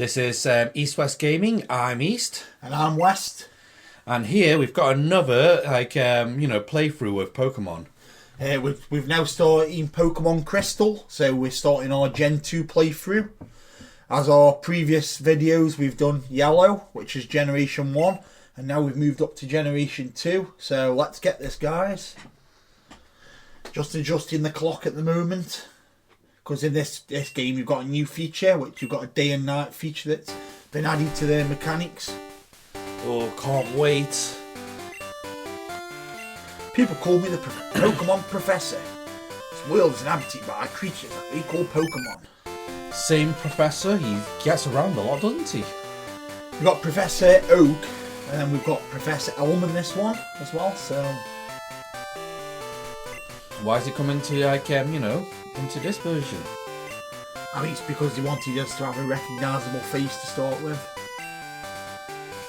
This is East West Gaming. I'm East. And I'm West. And here we've got another, playthrough of Pokemon. We've now started in Pokémon Crystal, so we're starting our Gen 2 playthrough. As our previous videos, we've done Yellow, which is Generation 1, and now we've moved up to Generation 2. So let's get this, guys. Just adjusting the clock at the moment, because in this game you've got a new feature, which you've got a day and night feature that's been added to the mechanics. Oh, can't wait. People call me the Pokemon Professor. This world is inhabited by creatures that we call Pokemon. Same professor, he gets around a lot, doesn't he? We've got Professor Oak, and then we've got Professor Elm in this one as well, so... Why is he coming to, into this version? I think it's because they wanted us to have a recognisable face to start with.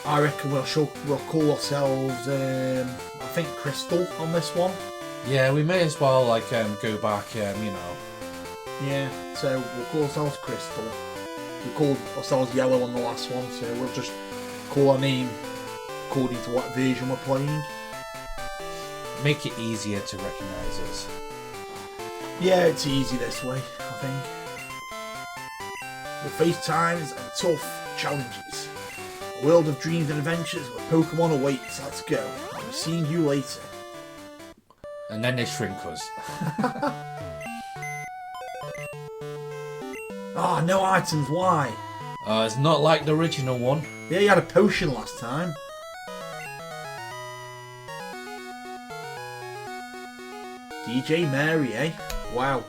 I reckon we'll call ourselves, I think, Crystal on this one. Yeah, we may as well, go back, Yeah, so we'll call ourselves Crystal. We called ourselves Yellow on the last one, so we'll just call our name according to what version we're playing. Make it easier to recognise us. Yeah, it's easy this way, I think. We'll face times and tough challenges. A world of dreams and adventures where Pokemon awaits. Let's go. I'll be seeing you later. And then they shrink us. Ah, no items, why? It's not like the original one. Yeah, you had a potion last time. DJ Mary, eh? Wow.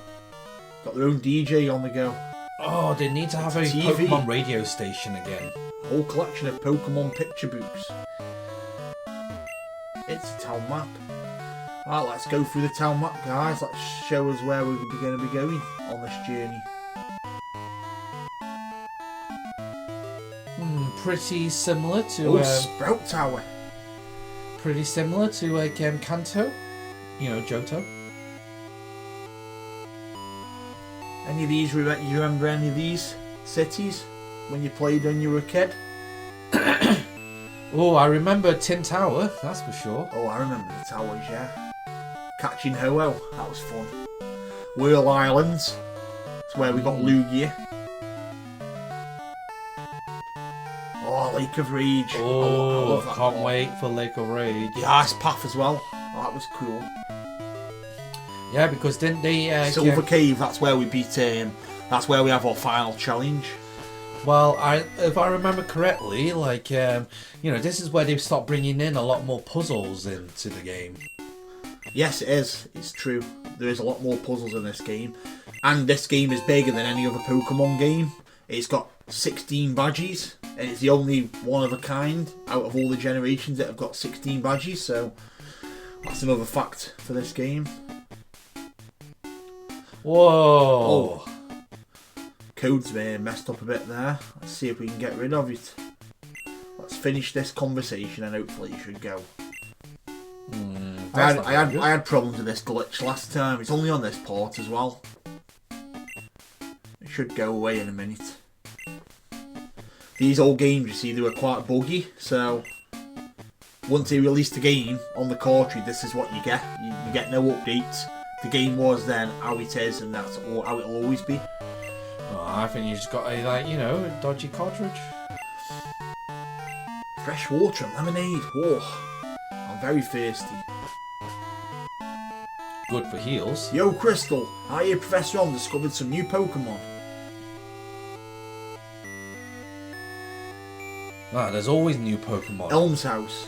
Got their own DJ on the go. Oh, they need to have a TV. Pokemon radio station again. A whole collection of Pokemon picture books. It's a town map. Alright, let's go through the town map, guys. Let's show us where we're going to be going on this journey. Pretty similar to... Sprout Tower. Pretty similar to Kanto. Johto. Any of these, you remember any of these cities when you played when you were a kid? Oh, I remember Tin Tower, that's for sure. Oh, I remember the towers, yeah. Catching Ho-Oh, that was fun. Whirl Islands, it's where we got Lugia. Oh, Lake of Rage. Oh, I love that can't one. wait for Lake of Rage. The Ice Path as well. Oh, that was cool. Yeah, because didn't they... Silver Cave, that's where we beat that's where we have our final challenge. Well, if I remember correctly, this is where they've stopped bringing in a lot more puzzles into the game. Yes, it is. It's true. There is a lot more puzzles in this game. And this game is bigger than any other Pokemon game. It's got 16 badges, and it's the only one of a kind out of all the generations that have got 16 badges, so that's another fact for this game. Whoa! Oh. Code's messed up a bit there. Let's see if we can get rid of it. Let's finish this conversation and hopefully it should go. I had problems with this glitch last time. It's only on this part as well. It should go away in a minute. These old games, you see, they were quite buggy, so once they released the game on the cartridge, this is what you get. You get no updates. The game was then how it is, and that's how it'll always be. Well, I think you just got a dodgy cartridge. Fresh water and lemonade. Oh, I'm very thirsty. Good for heals. Yo, Crystal, I hear Professor Elm discovered some new Pokemon. Ah, there's always new Pokemon. Elm's house.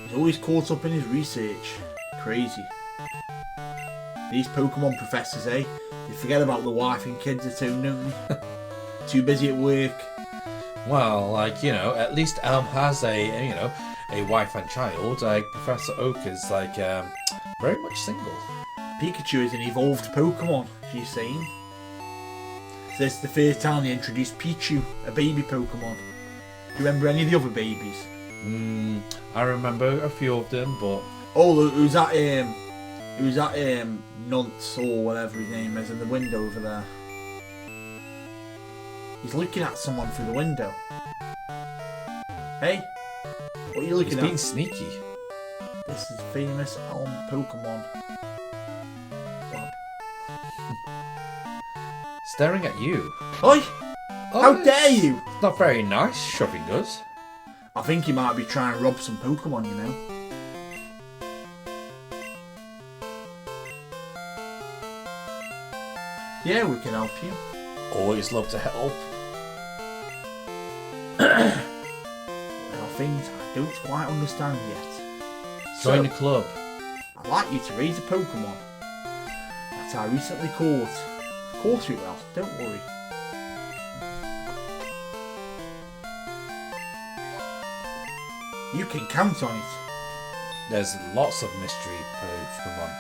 He's always caught up in his research. Crazy. These Pokemon professors, eh? They forget about the wife and kids at home, don't they? Too busy at work. Well, at least Elm has a wife and child. Professor Oak is very much single. Pikachu is an evolved Pokemon, she's saying. This is the first time they introduced Pichu, a baby Pokemon. Do you remember any of the other babies? I remember a few of them, but... Oh, it was that Who's that nonce or whatever his name is in the window over there? He's looking at someone through the window. Hey, what are you looking He's at? being sneaky. This is famous Elm Pokemon. Lab. Staring at you. Oi! Oh, How dare you! It's not very nice, shoving us. I think he might be trying to rob some Pokemon, you know. Yeah, we can help you. Always love to help. There are things I don't quite understand yet. Join the club. I'd like you to raise a Pokemon that I recently caught. Of course we will, don't worry. You can count on it. There's lots of mystery Pokemon.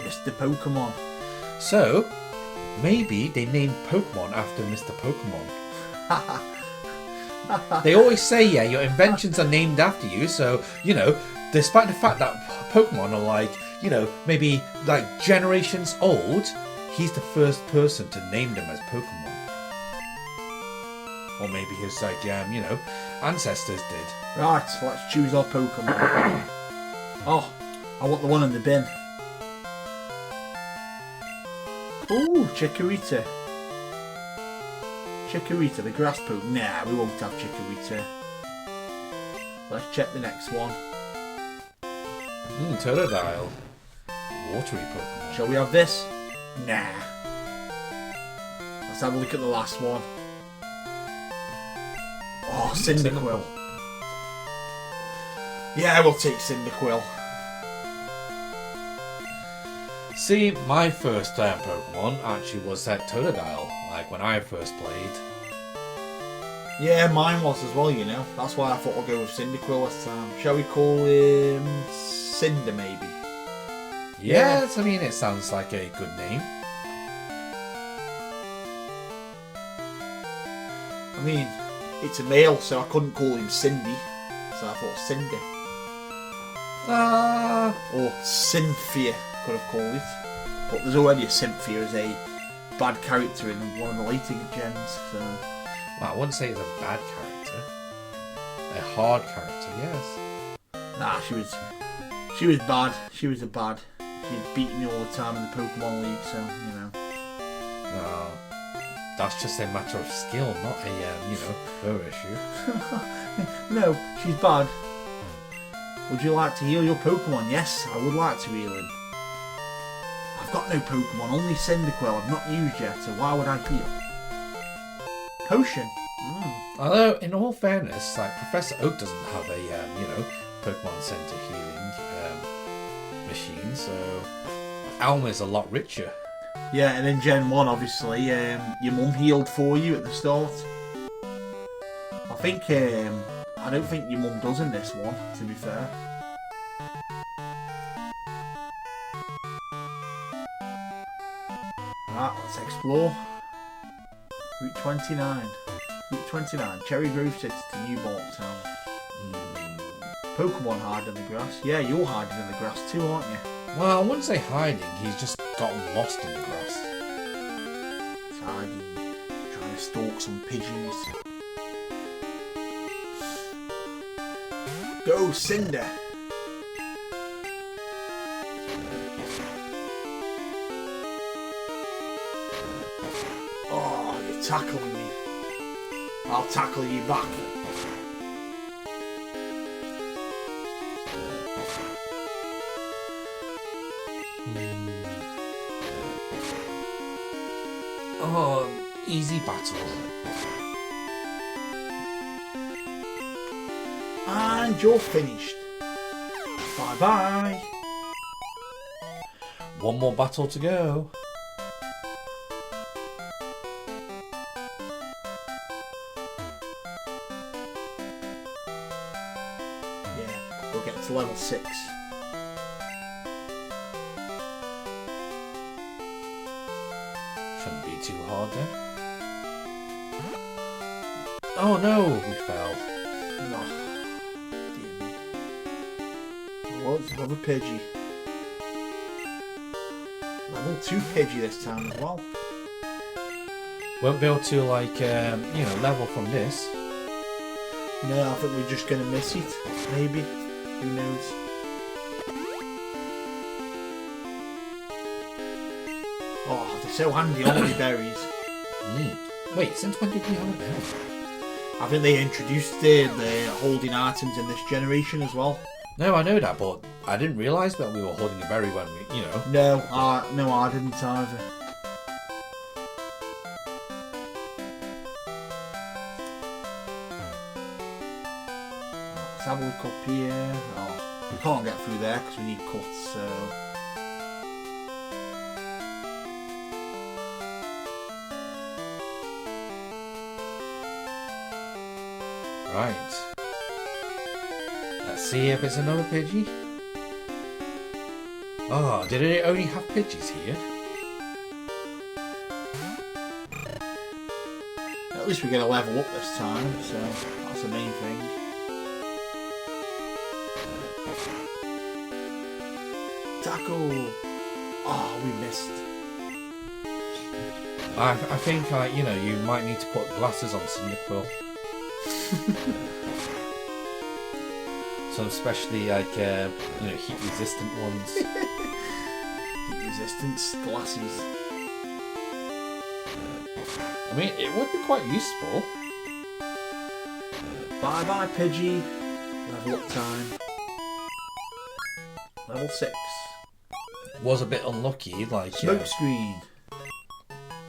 Mr. Pokemon. So, maybe they named Pokemon after Mr. Pokemon. They always say, yeah, your inventions are named after you, so, you know, despite the fact that Pokemon are like, you know, maybe like generations old, he's the first person to name them as Pokemon. Or maybe his, like, you know, ancestors did. Right, let's choose our Pokemon. Oh, I want the one in the bin. Ooh, Chikorita. Chikorita, the grass Pokemon. Nah, we won't have Chikorita. Let's check the next one. Totodile. Watery Pokemon. Shall we have this? Nah. Let's have a look at the last one. Oh, Cyndaquil. Yeah, we'll take Cyndaquil. See, my first Pokemon actually was that Totodile, like when I first played. Yeah, mine was as well, you know. That's why I thought I'll go with Cyndaquil this time. Shall we call him Cinder, maybe? Yes, I mean, it sounds like a good name. I mean, it's a male, so I couldn't call him Cindy. So I thought Cindy. Or Cynthia, could have called it. But there's already a Cynthia as a bad character in one of the later gens, so... Well, I wouldn't say it's a bad character. A hard character, yes. Nah, she was bad. She was a bad. She'd beat me all the time in the Pokemon League, so, you know. No, that's just a matter of skill, not a, you know, her issue. No, she's bad. Would you like to heal your Pokemon? Yes, I would like to heal him. I've got no Pokemon, only Cyndaquil I've not used yet, so why would I heal? Potion. Although, in all fairness, like, Professor Oak doesn't have a, you know, Pokemon Center healing machine, so Alma is a lot richer. Yeah, and in Gen 1, obviously, your mum healed for you at the start. I think, I don't think your mum does in this one, to be fair. Right, let's explore. Route 29. Route 29, Cherry Grove City to Newport Town. Pokemon hide in the grass. Yeah, you're hiding in the grass too, aren't you? Well, I wouldn't say hiding, he's just gotten lost in the grass. It's hiding, trying to stalk some pigeons. Go, Cinder! Oh, you're tackling me. I'll tackle you back. Oh, easy battle. And you're finished. Bye bye. One more battle to go. Yeah, we'll get to level 6. Shouldn't be too hard then. Oh no, we fell. No. Dear me. Oh, well, it's another Pidgey. Level 2 Pidgey this time as well. Won't be able to, like, level from this. No, I think we're just going to miss it. Maybe. Who knows? Oh, they're so handy, aren't they, berries? Wait, since when did we have a berry? I think they introduced the holding items in this generation as well. No, I know that, but I didn't realise that we were holding a berry when we, No, I didn't either. Let's have a look up here. Oh, we can't get through there because we need cuts, so... Right. Let's see if it's another Pidgey. Oh, did it only have Pidgeys here? At least we're going to level up this time, so that's the main thing. Tackle! Oh, we missed. I think, you might need to put glasses on Cyndaquil. Some especially, heat resistant ones. Heat resistance glasses. I mean, it would be quite useful. Bye bye, Pidgey. Level up time. Level 6. Was a bit unlucky, like... Smoke screen.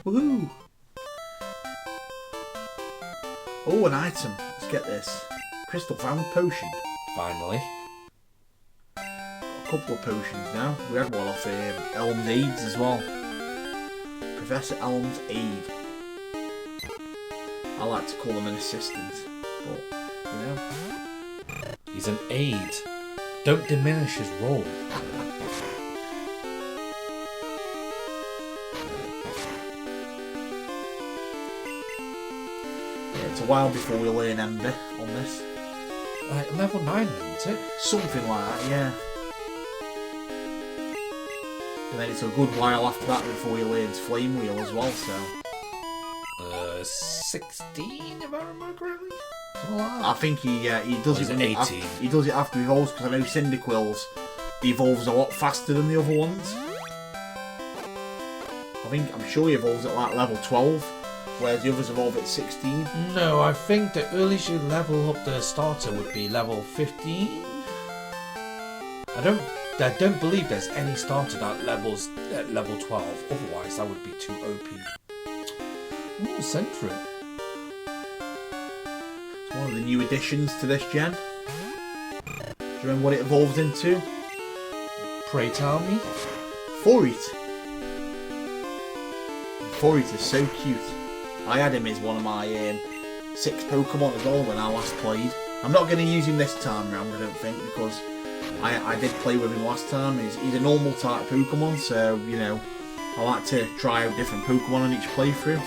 Woohoo! Oh, an item. Let's get this. Crystal found potion. Finally. Got a couple of potions now. We had one off Elm's Aids as well. Professor Elm's Aid. I like to call him an assistant, but, He's an aid. Don't diminish his role. It's a while before we learn Ember on this. Like level 9, isn't it? Something like that, yeah. And then it's a good while after that before he learns Flame Wheel as well, so... 16, if I remember correctly? Something like that. I think he does it when 18? He does it after he evolves, because I know Cyndaquil's evolves a lot faster than the other ones. I'm sure he evolves at like level 12, whereas the others evolve at 16. No, I think the earliest you level up the starter would be level 15. I don't believe there's any starter that levels at level 12. Otherwise, that would be too OP. Ooh, Sentry. It's one of the new additions to this gen. Do you remember what it evolved into? Pray tell me. Forit. Forit is so cute. I had him as one of my 6 Pokemon as well when I last played. I'm not going to use him this time round, I don't think, because I did play with him last time. He's a normal type Pokemon, so, I like to try out different Pokemon on each playthrough.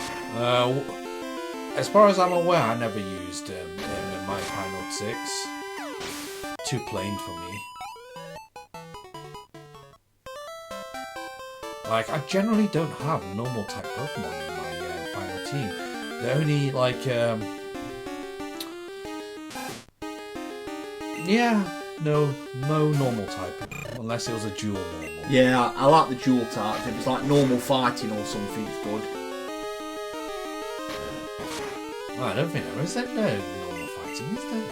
As far as I'm aware, I never used him in my Final 6. Too plain for me. Like, I generally don't have normal type Pokemon in my final team. They're only like, no normal type, unless it was a dual normal. Yeah, I like the dual types. If it's like normal fighting or something, it's good. I don't think there is no normal fighting, is there?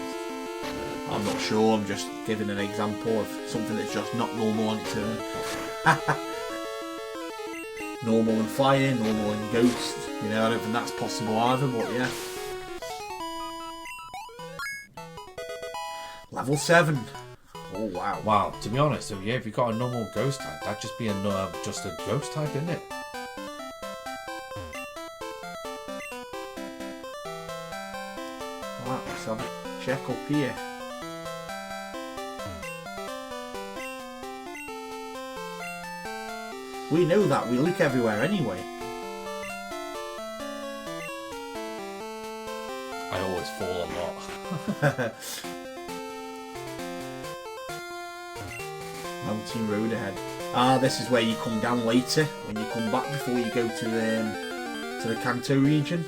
I'm not sure, I'm just giving an example of something that's just not normal on its own. Normal and fire, normal and ghost. I don't think that's possible either, but yeah. Level 7. Oh wow. Wow, to be honest, so if you got a normal ghost type, that'd just be just a ghost type, isn't it? Right, let's have a check up here. We know that, we look everywhere anyway. I always fall a lot. Mountain road ahead. Ah, this is where you come down later when you come back before you go to the Kanto region.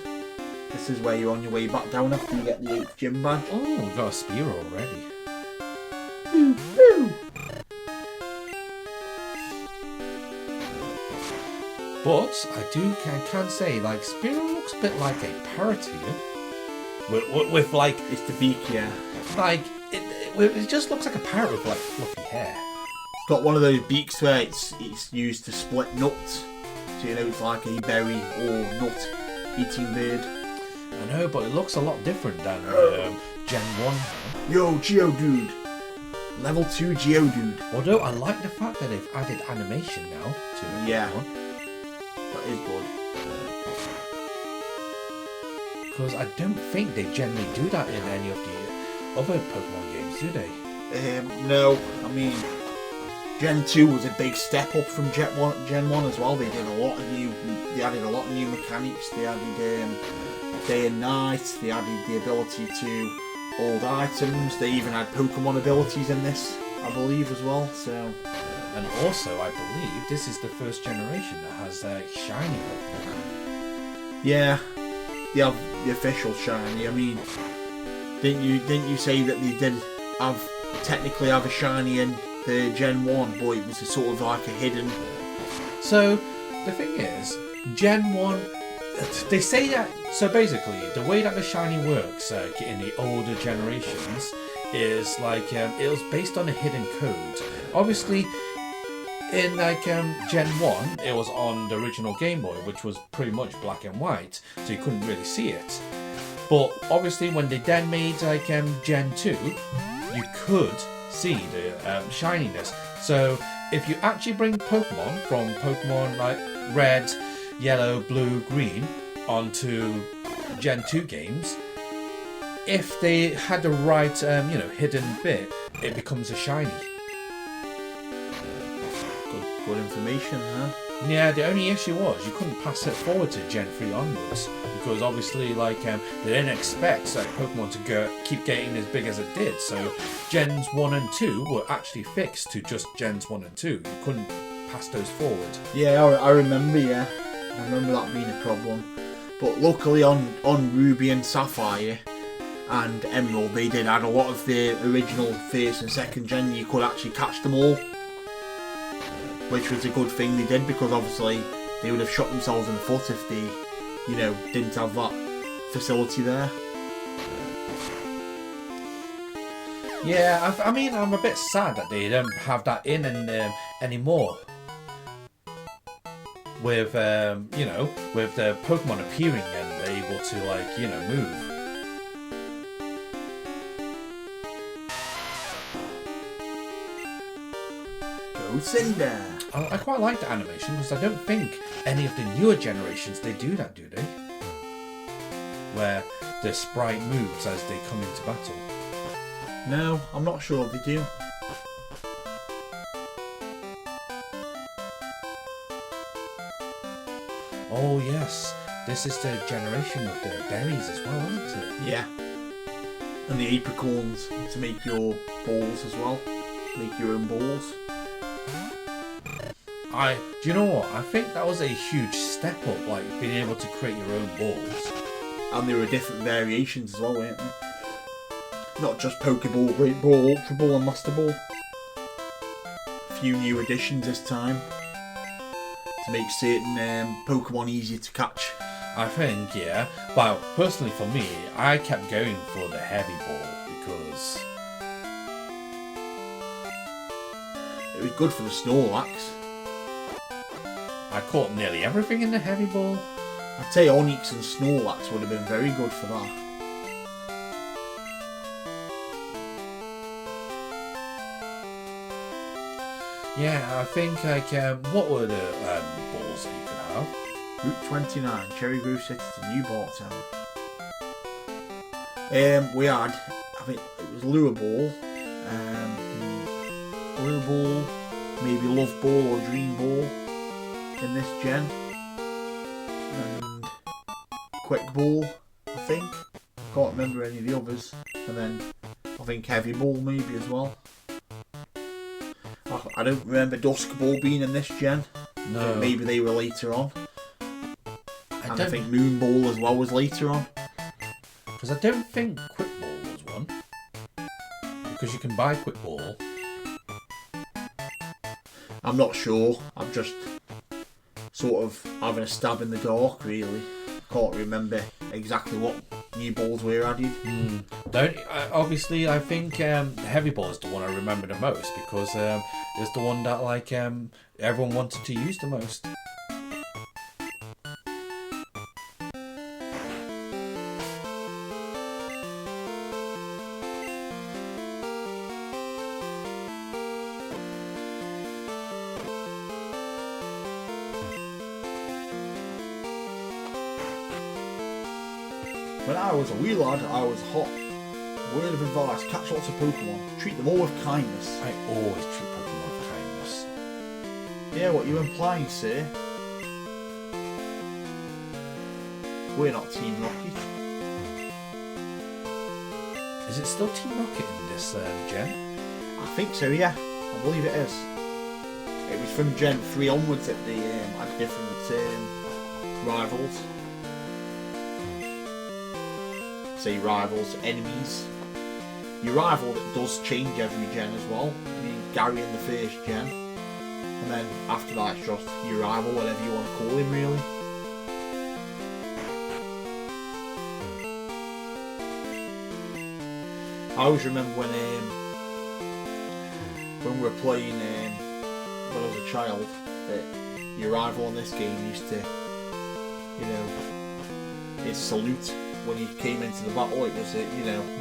This is where you're on your way back down after you get the 8th gym badge. Oh, we've got a Spearow already. Boo, boo. But I can say, like, Spearow looks a bit like a parrot here. With like, It's the beak, yeah. like, it just looks like a parrot with like fluffy hair. It's got one of those beaks where it's used to split nuts. So you know it's like a berry or nut eating bird. I know, but it looks a lot different than Gen 1. Yo, Geodude. Level 2 Geodude. Although I like the fact that they've added animation now to it. Yeah. That is good. Because I don't think they generally do that in any of the other Pokemon games, do they? No, I mean, Gen 2 was a big step up from Gen 1 as well. They added a lot of new mechanics. They added day and night. They added the ability to hold items. They even had Pokemon abilities in this, I believe, as well. So, and also, I believe this is the first generation that has shiny Pokemon. yeah, they have the official shiny. I mean, didn't you say that they did technically have a shiny in the Gen 1, but it was a sort of like a hidden. So the thing is, Gen 1, they say that, so basically the way that the shiny works in the older generations is like, it was based on a hidden code. Obviously in like Gen 1 it was on the original Game Boy, which was pretty much black and white, so you couldn't really see it. But obviously when they then made like Gen 2, you could see the shininess. So if you actually bring Pokemon from Pokemon like Red, Yellow, Blue, Green onto Gen 2 games, if they had the right hidden bit, it becomes a shiny. Good information, huh? Yeah, the only issue was you couldn't pass it forward to Gen 3 onwards, because obviously like they didn't expect like Pokemon to keep getting as big as it did. So Gens 1 and 2 were actually fixed to just Gens 1 and 2. You couldn't pass those forward. Yeah, I remember. Yeah, I remember that being a problem. But luckily on Ruby and Sapphire and Emerald, they did add a lot of the original first and second gen. You could actually catch them all, which was a good thing they did, because obviously they would have shot themselves in the foot if they, didn't have that facility there. Yeah, I mean, I'm a bit sad that they don't have that in anymore. With with the Pokemon appearing and they're able to move. Go Cinder! I quite like the animation, because I don't think any of the newer generations they do that, do they? Where the sprite moves as they come into battle. No, I'm not sure if they do. Oh yes, this is the generation of the berries as well, isn't it? Yeah. And the apricorns to make your balls as well. Make your own balls. Do you know what? I think that was a huge step up, like being able to create your own balls. And there were different variations as well, weren't there? Not just Pokeball, Great Ball, Ultra Ball and Master Ball. A few new additions this time to make certain Pokemon easier to catch. I think, yeah. Well, personally for me, I kept going for the heavy ball because it was good for the Snorlax. I caught nearly everything in the heavy ball. I'd say Onix and Snorlax would have been very good for that. Yeah, I think what were the balls that you could have? Route 29, Cherry Grove City to New Bartown. We had, I think it was Lure Ball, maybe Love Ball or Dream Ball in this gen, and Quick Ball, I think. can't remember any of the others. And then I think Heavy Ball maybe as well. I don't remember Dusk Ball being in this gen. No. Maybe they were later on. I think Moon Ball as well was later on. Because I don't think Quick Ball was one. Because you can buy Quick Ball. I'm not sure. I'm just sort of having a stab in the dark, really. Can't remember exactly what new balls were added. Obviously, I think Heavy Ball is the one I remember the most because it's the one that like everyone wanted to use the most. When I was a wee lad, I was hot. Word of advice, catch lots of Pokemon. Treat them all with kindness. I always treat Pokemon with kindness. Yeah, what you implying, sir? We're not Team Rocket. Is it still Team Rocket in this gen? I think so, yeah. I believe it is. It was from Gen 3 onwards that they had different rivals. Say rivals, enemies. Your rival that does change every gen as well. I mean, Gary in the first gen. And then after that it's just your rival, whatever you want to call him really. I always remember when we were playing when I was a child, that your rival in this game used to, his salute when he came into the battle, it was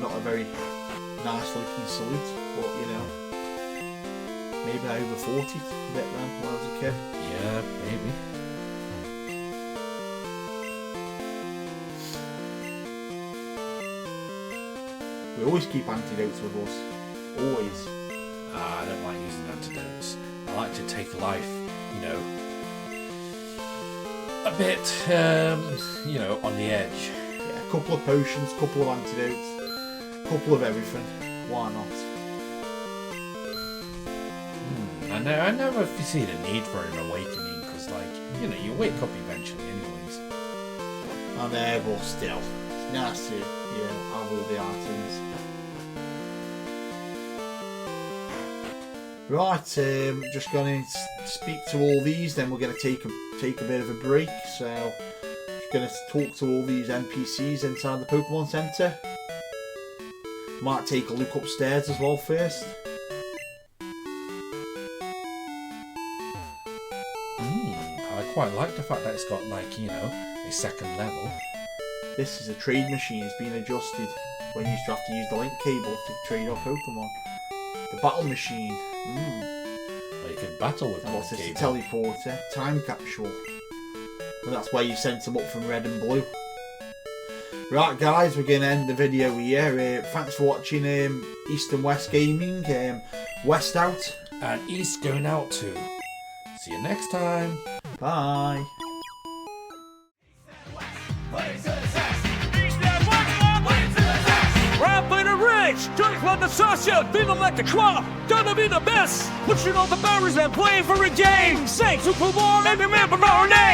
not a very nice looking salute, but maybe I overthought it a bit then when I was a kid. Yeah, maybe. We always keep antidotes with us. Always. I don't like using antidotes. I like to take life, a bit, on the edge. Yeah, a couple of potions, couple of antidotes, couple of everything. Why not? I never see the need for an awakening because, you wake up eventually, anyways. And but still, it's nice to, have all the items. Right, just going to speak to all these, then we're going to take a bit of a break. So, just going to talk to all these NPCs inside the Pokemon Center. Might take a look upstairs as well first. I quite like the fact that it's got a second level. This is a trade machine. It's been adjusted when you used to have to use the link cable to trade off Pokemon. The battle machine. Well, you can battle with what's this? cable. A teleporter, time capsule. And that's where you sent them up from red and blue. Right, guys, we're going to end the video here. Thanks for watching East and West Gaming. West out. And East going out too. See you next time. Bye. Drink like the social, feeling like the club, gonna be the best. Pushing all the barriers and playing for a game. Say Super Bowl, let me remember our name.